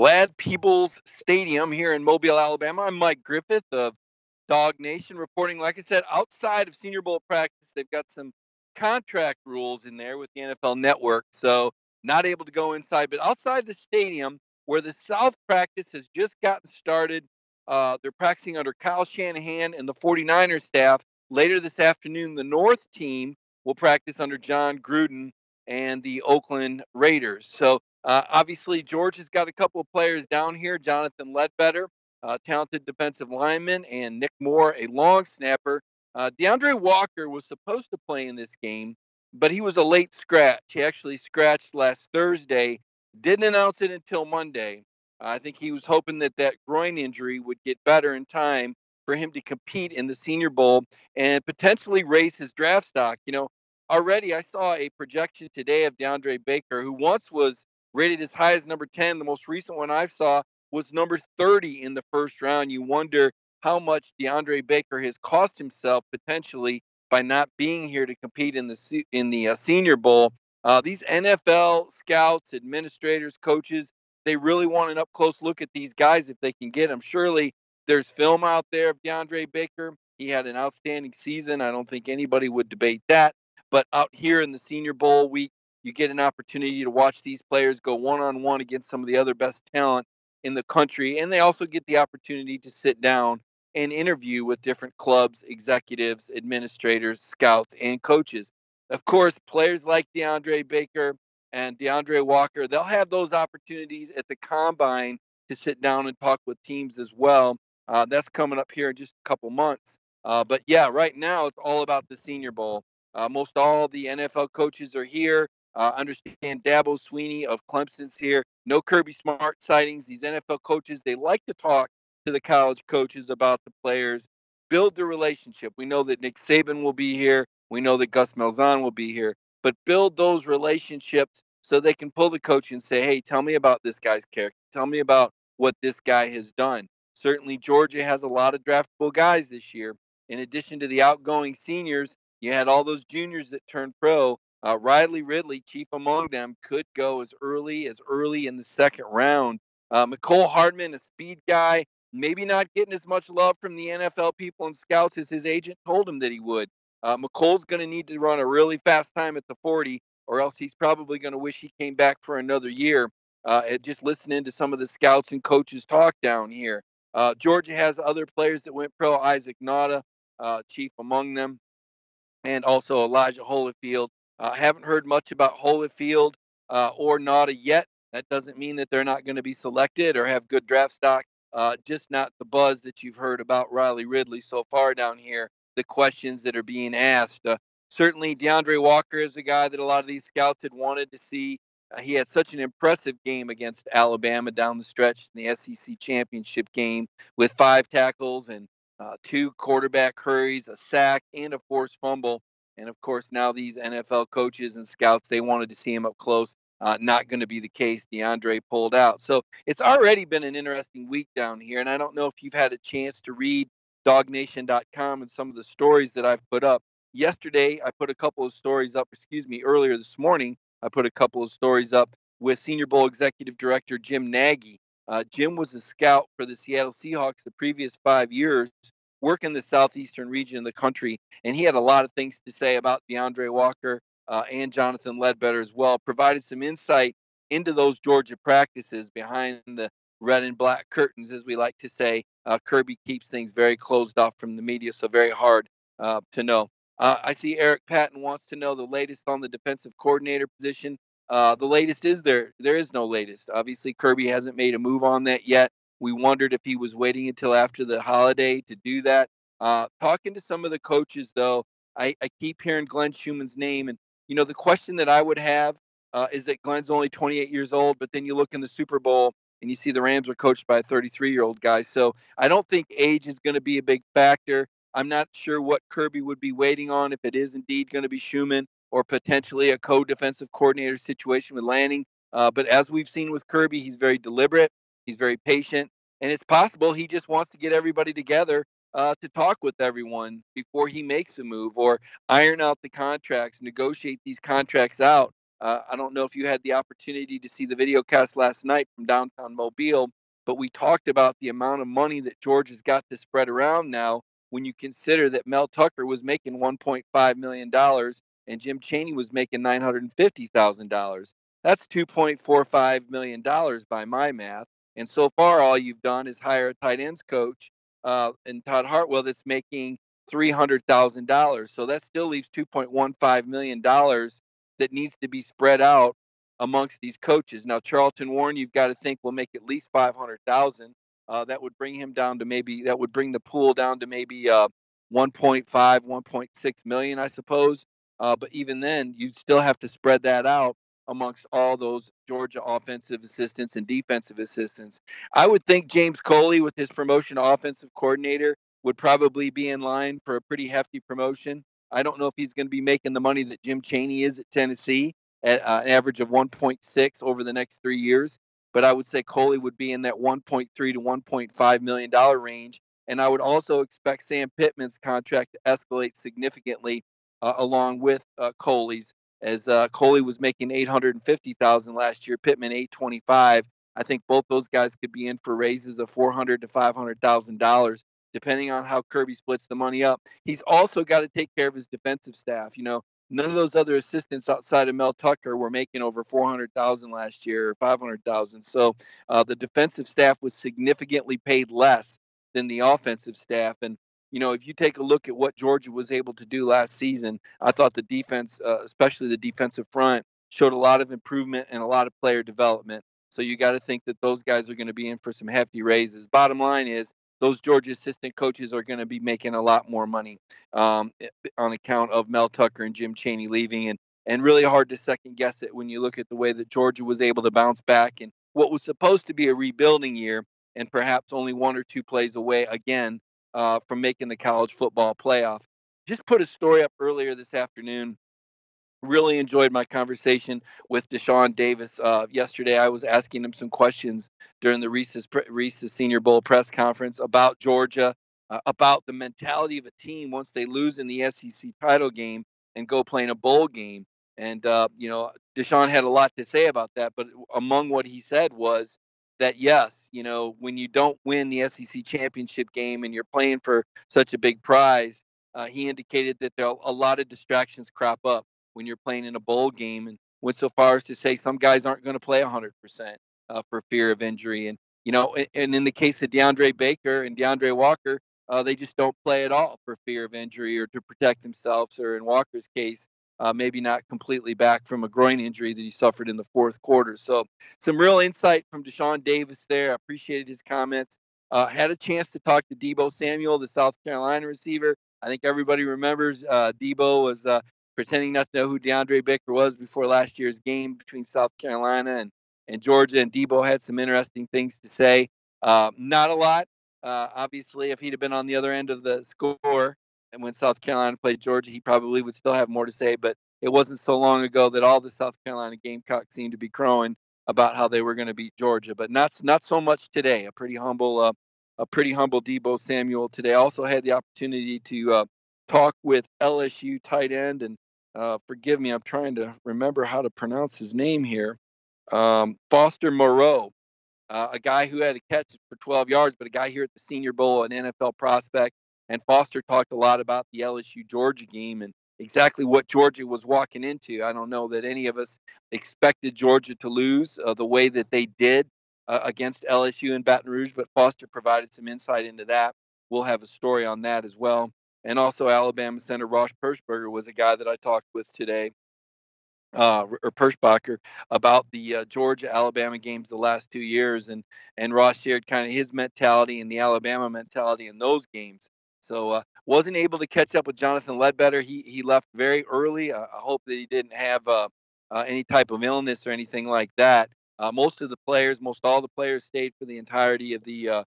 Glad People's Stadium here in Mobile, Alabama. I'm Mike Griffith of Dog Nation reporting, like I said, outside of Senior Bowl practice. They've got some contract rules in there with the NFL Network, so not able to go inside. But outside the stadium, where the South practice has just gotten started, they're practicing under Kyle Shanahan and the 49ers staff. Later this afternoon, the North team will practice under John Gruden and the Oakland Raiders. So obviously, Georgia's got a couple of players down here. Jonathan Ledbetter, talented defensive lineman, and Nick Moore, a long snapper. DeAndre Walker was supposed to play in this game, but he was a late scratch. He actually scratched last Thursday, didn't announce it until Monday. I think he was hoping that that groin injury would get better in time for him to compete in the Senior Bowl and potentially raise his draft stock. Already I saw a projection today of DeAndre Baker, who once was rated as high as number 10. The most recent one I saw was number 30 in the first round. You wonder how much DeAndre Baker has cost himself potentially by not being here to compete in the Senior Bowl. These NFL scouts, administrators, coaches, they really want an up close look at these guys if they can get them. Surely there's film out there of DeAndre Baker. He had an outstanding season. I don't think anybody would debate that. But out here in the Senior Bowl week, you get an opportunity to watch these players go one-on-one against some of the other best talent in the country. And they also get the opportunity to sit down and interview with different clubs, executives, administrators, scouts, and coaches. Of course, players like DeAndre Baker and DeAndre Walker, they'll have those opportunities at the combine to sit down and talk with teams as well. That's coming up here in just a couple months. But yeah, right now it's all about the Senior Bowl. Most all the NFL coaches are here. Understand Dabo Sweeney of Clemson's here. No Kirby Smart sightings. These NFL coaches, they like to talk to the college coaches about the players, build the relationship. We know that Nick Saban will be here. We know that Gus Malzahn will be here. But build those relationships so they can pull the coach and say, hey, tell me about this guy's character. Tell me about what this guy has done. Certainly, Georgia has a lot of draftable guys this year. In addition to the outgoing seniors, you had all those juniors that turned pro. Riley Ridley, chief among them, could go as early in the second round. McCole Hardman, a speed guy, maybe not getting as much love from the NFL people and scouts as his agent told him that he would. McColl's going to need to run a really fast time at the 40, or else he's probably going to wish he came back for another year. Just listening to some of the scouts and coaches talk down here. Georgia has other players that went pro. Isaac Nauta, chief among them, and also Elijah Holyfield. Haven't heard much about Holyfield or Nauta yet. That doesn't mean that they're not going to be selected or have good draft stock. Just not the buzz that you've heard about Riley Ridley so far down here. The questions that are being asked. Certainly, DeAndre Walker is a guy that a lot of these scouts had wanted to see. He had such an impressive game against Alabama down the stretch in the SEC championship game with 5 tackles and 2 quarterback hurries, a sack, and a forced fumble. And of course, now these NFL coaches and scouts, they wanted to see him up close. Not going to be the case. DeAndre pulled out. So it's already been an interesting week down here. And I don't know if you've had a chance to read dognation.com and some of the stories that I've put up. Yesterday, I put a couple of stories up, earlier this morning, I put a couple of stories up with Senior Bowl Executive Director Jim Nagy. Jim was a scout for the Seattle Seahawks the previous 5 years, working the southeastern region of the country, and he had a lot of things to say about DeAndre Walker and Jonathan Ledbetter as well. Provided some insight into those Georgia practices behind the red and black curtains, as we like to say. Kirby keeps things very closed off from the media, so very hard to know. I see Eric Patton wants to know the latest on the defensive coordinator position. The latest is there is no latest. Obviously, Kirby hasn't made a move on that yet. We wondered if he was waiting until after the holiday to do that. Talking to some of the coaches, though, I keep hearing Glenn Schumann's name. And, the question that I would have is that Glenn's only 28 years old, but then you look in the Super Bowl and you see the Rams are coached by a 33-year-old guy. So I don't think age is going to be a big factor. I'm not sure what Kirby would be waiting on if it is indeed going to be Schumann or potentially a co-defensive coordinator situation with Lanning. But as we've seen with Kirby, he's very deliberate. He's very patient. And it's possible he just wants to get everybody together to talk with everyone before he makes a move or iron out the contracts, negotiate these contracts out I don't know if you had the opportunity to see the video cast last night from downtown Mobile, but we talked about the amount of money that Georgia's got to spread around now when you consider that Mel Tucker was making $1.5 million and Jim Chaney was making $950,000. That's $2.45 million by my math. And so far, all you've done is hire a tight ends coach and Todd Hartwell that's making $300,000. So that still leaves $2.15 million that needs to be spread out amongst these coaches. Now, Charlton Warren, you've got to think will make at least 500,000. That would bring him down to that would bring the pool down to maybe 1.5, 1.6 million, I suppose. But even then, you'd still have to spread that out amongst all those Georgia offensive assistants and defensive assistants. I would think James Coley, with his promotion to offensive coordinator, would probably be in line for a pretty hefty promotion. I don't know if he's going to be making the money that Jim Chaney is at Tennessee at an average of 1.6 over the next 3 years. But I would say Coley would be in that 1.3 to 1.5 million dollar range. And I would also expect Sam Pittman's contract to escalate significantly along with Coley's, as Coley was making 850,000 last year, Pittman 825. I think both those guys could be in for raises of $400,000 to $500,000 depending on how Kirby splits the money up. He's also got to take care of his defensive staff. None of those other assistants outside of Mel Tucker were making over 400,000 last year or 500,000. So the defensive staff was significantly paid less than the offensive staff. And if you take a look at what Georgia was able to do last season, I thought the defense, especially the defensive front, showed a lot of improvement and a lot of player development. So you got to think that those guys are going to be in for some hefty raises. Bottom line is those Georgia assistant coaches are going to be making a lot more money on account of Mel Tucker and Jim Chaney leaving, and really hard to second guess it when you look at the way that Georgia was able to bounce back in what was supposed to be a rebuilding year and perhaps only one or two plays away again from making the college football playoff. Just put a story up earlier this afternoon. Really enjoyed my conversation with Deshaun Davis yesterday. I was asking him some questions during the Reese's Senior Bowl press conference about Georgia, about the mentality of a team once they lose in the SEC title game and go play in a bowl game. And Deshaun had a lot to say about that, but among what he said was that yes, when you don't win the SEC championship game and you're playing for such a big prize, he indicated that a lot of distractions crop up when you're playing in a bowl game, and went so far as to say some guys aren't going to play 100% for fear of injury. And in the case of DeAndre Baker and DeAndre Walker, they just don't play at all for fear of injury or to protect themselves, or in Walker's case, maybe not completely back from a groin injury that he suffered in the fourth quarter. So some real insight from Deshaun Davis there. I appreciated his comments. Had a chance to talk to Deebo Samuel, the South Carolina receiver. I think everybody remembers Deebo was pretending not to know who DeAndre Baker was before last year's game between South Carolina and Georgia. And Deebo had some interesting things to say. Not a lot. Obviously, if he'd have been on the other end of the score and when South Carolina played Georgia, he probably would still have more to say. But it wasn't so long ago that all the South Carolina Gamecocks seemed to be crowing about how they were going to beat Georgia. But not so much today. A pretty humble Deebo Samuel today. Also had the opportunity to talk with LSU tight end, and forgive me, I'm trying to remember how to pronounce his name here. Foster Moreau, a guy who had a catch for 12 yards, but a guy here at the Senior Bowl, an NFL prospect. And Foster talked a lot about the LSU Georgia game and exactly what Georgia was walking into. I don't know that any of us expected Georgia to lose the way that they did against LSU in Baton Rouge, but Foster provided some insight into that. We'll have a story on that as well. And also Alabama center Ross Pershberger was a guy that I talked with today, or Pershbacher, about the Georgia-Alabama games the last 2 years. And Ross shared kind of his mentality and the Alabama mentality in those games. So wasn't able to catch up with Jonathan Ledbetter. He left very early. I hope that he didn't have any type of illness or anything like that. Most all the players stayed for the entirety of the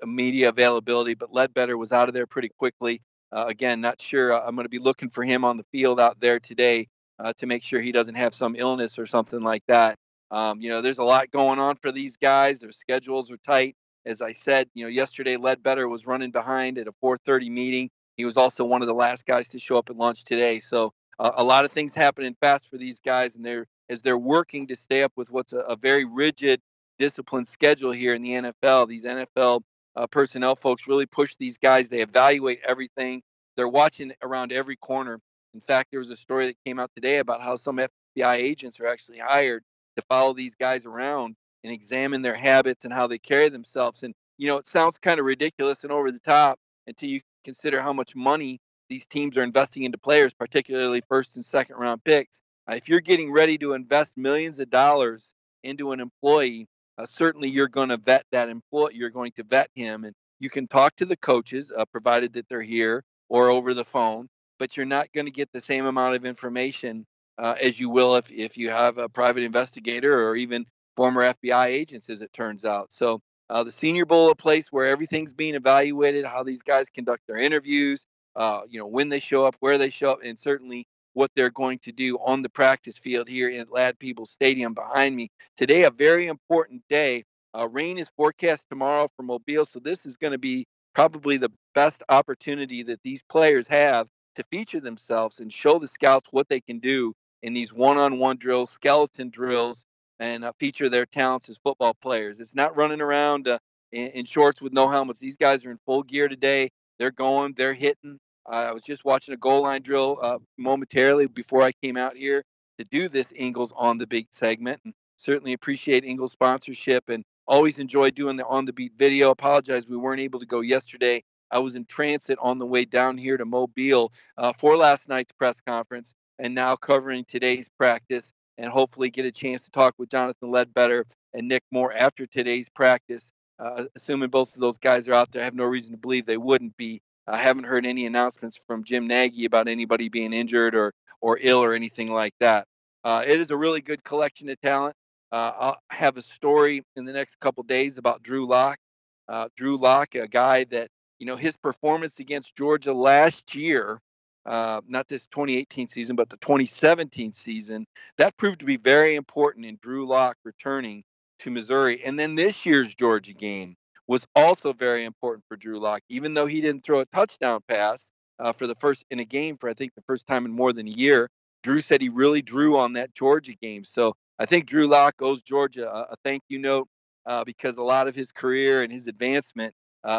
media availability, but Ledbetter was out of there pretty quickly. Again, not sure. I'm going to be looking for him on the field out there today to make sure he doesn't have some illness or something like that. There's a lot going on for these guys. Their schedules are tight. As I said, yesterday Ledbetter was running behind at a 4:30 meeting. He was also one of the last guys to show up at lunch today. So a lot of things happening fast for these guys, and they're as they're working to stay up with what's a very rigid, disciplined schedule here in the NFL. These NFL personnel folks really push these guys. They evaluate everything. They're watching around every corner. In fact, there was a story that came out today about how some FBI agents are actually hired to follow these guys around and examine their habits and how they carry themselves. And, it sounds kind of ridiculous and over the top until you consider how much money these teams are investing into players, particularly first and second round picks. If you're getting ready to invest millions of dollars into an employee, certainly you're going to vet that employee. You're going to vet him, and you can talk to the coaches, provided that they're here or over the phone. But you're not going to get the same amount of information as you will if you have a private investigator or even former FBI agents, as it turns out. So the Senior Bowl, a place where everything's being evaluated, how these guys conduct their interviews, when they show up, where they show up, and certainly what they're going to do on the practice field here in Lad Peebles Stadium behind me. Today, a very important day. Rain is forecast tomorrow for Mobile, so this is going to be probably the best opportunity that these players have to feature themselves and show the scouts what they can do in these one-on-one drills, skeleton drills, and feature their talents as football players. It's not running around in shorts with no helmets. These guys are in full gear today. They're going, they're hitting. I was just watching a goal line drill momentarily before I came out here to do this Ingles on the Beat segment, and certainly appreciate Ingles sponsorship and always enjoy doing the On the Beat video. Apologize we weren't able to go yesterday. I was in transit on the way down here to Mobile for last night's press conference and now covering today's practice, and hopefully get a chance to talk with Jonathan Ledbetter and Nick Moore after today's practice. Assuming both of those guys are out there, I have no reason to believe they wouldn't be. I haven't heard any announcements from Jim Nagy about anybody being injured or ill or anything like that. It is a really good collection of talent. I'll have a story in the next couple days about Drew Lock. Drew Lock, a guy that, his performance against Georgia last year, not this 2018 season, but the 2017 season, that proved to be very important in Drew Lock returning to Missouri. And then this year's Georgia game was also very important for Drew Lock, even though he didn't throw a touchdown pass for the first in a game for, I think, the first time in more than a year. Drew said he really drew on that Georgia game. So I think Drew Lock owes Georgia a thank you note because a lot of his career and his advancement,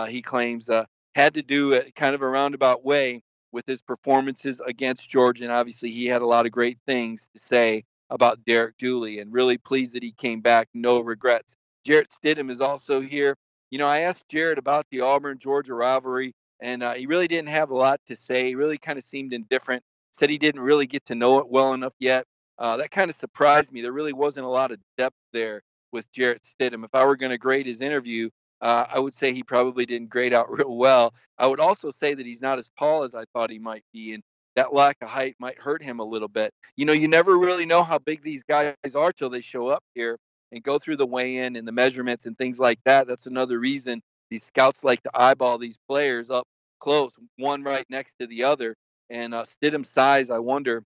he claims, had to do it kind of a roundabout way with his performances against Georgia. And obviously he had a lot of great things to say about Derek Dooley, and really pleased that he came back. No regrets. Jarrett Stidham is also here. I asked Jarrett about the Auburn-Georgia rivalry, and he really didn't have a lot to say. He really kind of seemed indifferent, said he didn't really get to know it well enough yet. That kind of surprised me. There really wasn't a lot of depth there with Jarrett Stidham. If I were going to grade his interview, I would say he probably didn't grade out real well. I would also say that he's not as tall as I thought he might be, and that lack of height might hurt him a little bit. You never really know how big these guys are till they show up here and go through the weigh-in and the measurements and things like that. That's another reason these scouts like to eyeball these players up close, one right next to the other. And Stidham's size, I wonder,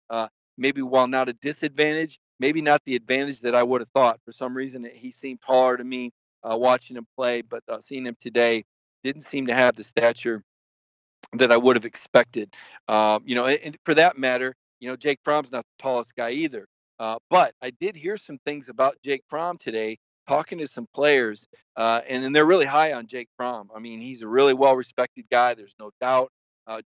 maybe while not a disadvantage, maybe not the advantage that I would have thought. For some reason, he seemed taller to me watching him play, but seeing him today didn't seem to have the stature that I would have expected. And for that matter, Jake Fromm's not the tallest guy either. But I did hear some things about Jake Fromm today, talking to some players, and then they're really high on Jake Fromm. I mean, he's a really well-respected guy. There's no doubt.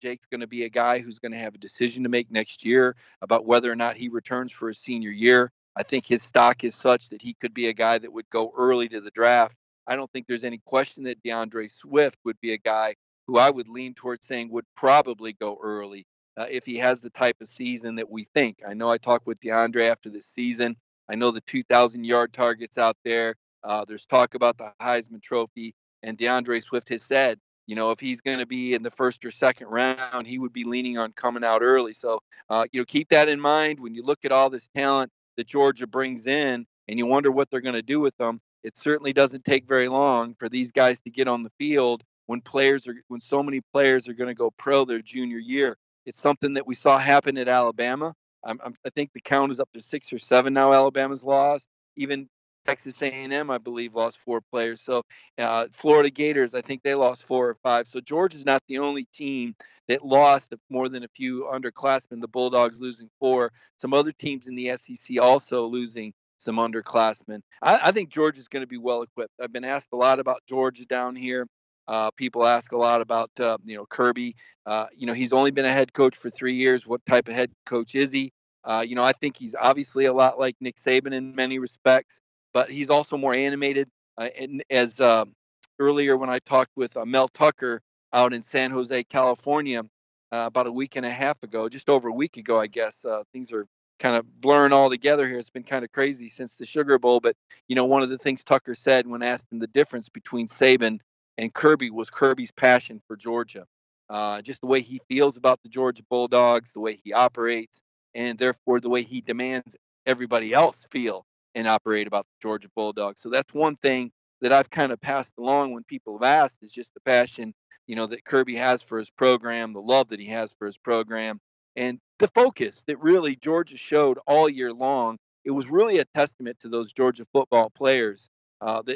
Jake's going to be a guy who's going to have a decision to make next year about whether or not he returns for his senior year. I think his stock is such that he could be a guy that would go early to the draft. I don't think there's any question that DeAndre Swift would be a guy who I would lean towards saying would probably go early if he has the type of season that we think. I know I talked with DeAndre after this season. I know the 2,000-yard targets out there. There's talk about the Heisman Trophy, and DeAndre Swift has said, if he's going to be in the first or second round, he would be leaning on coming out early. So, keep that in mind when you look at all this talent that Georgia brings in and you wonder what they're going to do with them. It certainly doesn't take very long for these guys to get on the field when so many players are going to go pro their junior year. It's something that we saw happen at Alabama. I think the count is up to 6 or 7 now. Alabama's lost. Even Texas A&M, I believe, lost 4 players. So Florida Gators, I think they lost 4 or 5. So Georgia's not the only team that lost more than a few underclassmen. The Bulldogs losing 4. Some other teams in the SEC also losing some underclassmen. I think Georgia's going to be well equipped. I've been asked a lot about Georgia down here. People ask a lot about Kirby. He's only been a head coach for 3 years. What type of head coach is he? I think he's obviously a lot like Nick Saban in many respects, but he's also more animated. And as earlier when I talked with Mel Tucker out in San Jose, California, about a week and a half ago, just over a week ago, I guess. Things are kind of blurring all together here. It's been kind of crazy since the Sugar Bowl. But, one of the things Tucker said when asked him the difference between Saban and Kirby was Kirby's passion for Georgia. Just the way he feels about the Georgia Bulldogs, the way he operates, and therefore the way he demands everybody else feel and operate about the Georgia Bulldogs. So that's one thing that I've kind of passed along when people have asked is just the passion, that Kirby has for his program, the love that he has for his program, and the focus that really Georgia showed all year long. It was really a testament to those Georgia football players.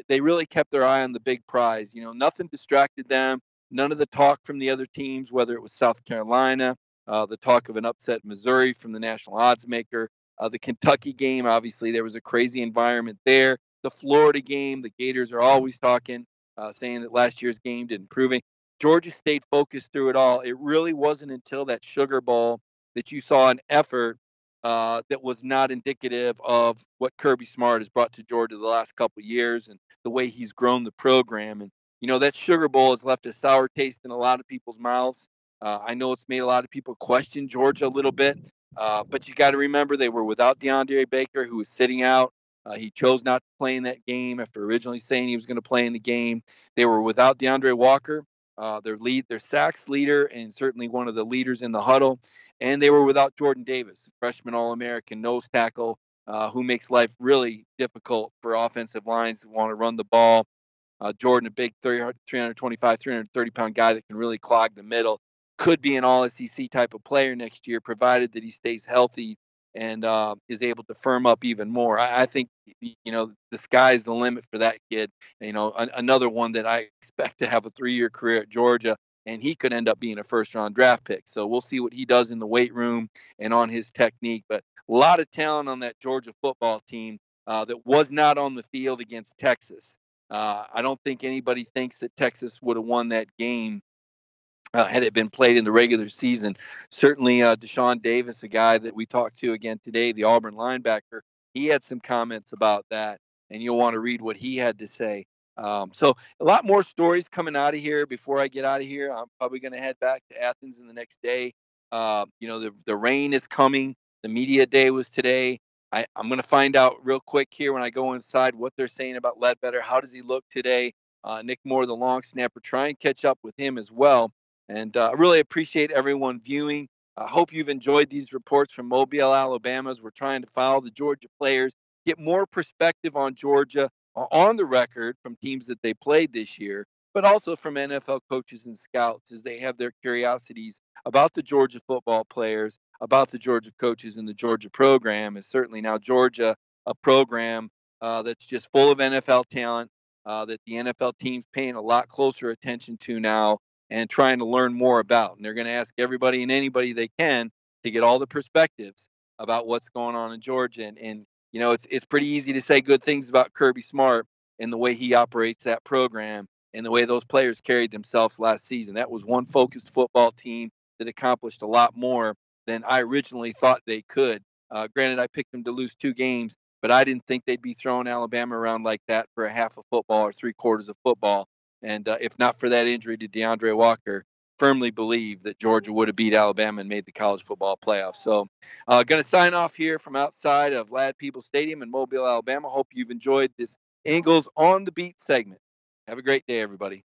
They really kept their eye on the big prize. Nothing distracted them. None of the talk from the other teams, whether it was South Carolina, the talk of an upset Missouri from the national odds maker, the Kentucky game, obviously there was a crazy environment there. The Florida game, the Gators are always talking, saying that last year's game didn't prove it. Georgia stayed focused through it all. It really wasn't until that Sugar Bowl that you saw an effort that was not indicative of what Kirby Smart has brought to Georgia the last couple of years and the way he's grown the program. And that Sugar Bowl has left a sour taste in a lot of people's mouths. I know it's made a lot of people question Georgia a little bit, but you got to remember they were without DeAndre Baker, who was sitting out. He chose not to play in that game after originally saying he was going to play in the game. They were without DeAndre Walker, their sacks leader, and certainly one of the leaders in the huddle. And they were without Jordan Davis, freshman All-American nose tackle, who makes life really difficult for offensive lines who want to run the ball. Jordan, a big 325, 330-pound guy that can really clog the middle, could be an all-SEC type of player next year, provided that he stays healthy and is able to firm up even more. I think, the sky's the limit for that kid. Another one that I expect to have a 3-year career at Georgia, and he could end up being a first-round draft pick. So we'll see what he does in the weight room and on his technique. But a lot of talent on that Georgia football team that was not on the field against Texas. I don't think anybody thinks that Texas would have won that game had it been played in the regular season. Certainly, Deshaun Davis, a guy that we talked to again today, the Auburn linebacker, he had some comments about that, and you'll want to read what he had to say. So a lot more stories coming out of here. Before I get out of here, I'm probably going to head back to Athens in the next day. The rain is coming. The media day was today. I'm going to find out real quick here when I go inside what they're saying about Ledbetter. How does he look today? Nick Moore, the long snapper, try and catch up with him as well. And I really appreciate everyone viewing. I hope you've enjoyed these reports from Mobile, Alabama, as we're trying to follow the Georgia players, get more perspective on Georgia on the record from teams that they played this year, but also from NFL coaches and scouts as they have their curiosities about the Georgia football players, about the Georgia coaches and the Georgia program. Is certainly now Georgia a program that's just full of NFL talent, that the NFL team's paying a lot closer attention to now and trying to learn more about. And they're going to ask everybody and anybody they can to get all the perspectives about what's going on in Georgia. And it's pretty easy to say good things about Kirby Smart and the way he operates that program and the way those players carried themselves last season. That was one focused football team that accomplished a lot more than I originally thought they could. Granted, I picked them to lose 2 games, but I didn't think they'd be throwing Alabama around like that for a half of football or 3/4 of football. And if not for that injury to DeAndre Walker, firmly believe that Georgia would have beat Alabama and made the college football playoffs. So going to sign off here from outside of Lad People Stadium in Mobile, Alabama. Hope you've enjoyed this Ingles on the Beat segment. Have a great day, everybody.